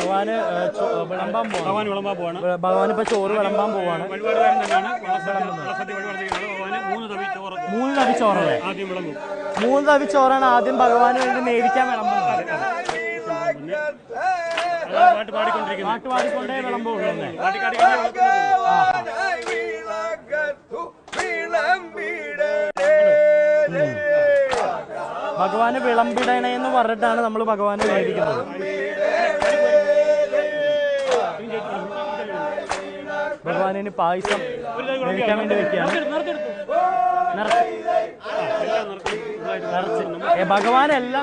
ഭഗവാന് വിളമ്പാൻ പോവാണ്. ഭഗവാൻ ഇപ്പൊ ചോറ് വിളമ്പാൻ പോവാണ്. 3 തവി ചോറല്ലേ? 3 തവി ചോറാണ് ആദ്യം ഭഗവാന് വേണ്ടി മേടിക്കാൻ വിളമ്പുന്നത്. പാട്ട് പാടിക്കൊണ്ടേ വിളമ്പുള്ളൂ. ഭഗവാന് വിളമ്പിടണേ എന്ന് പറഞ്ഞിട്ടാണ് നമ്മൾ ഭഗവാന് മേടിക്കുന്നത്. ഭഗവാനിന് പായസം മേടിക്കാൻ വേണ്ടി വെക്കുകയാണ്. ഭഗവാൻ എല്ലാം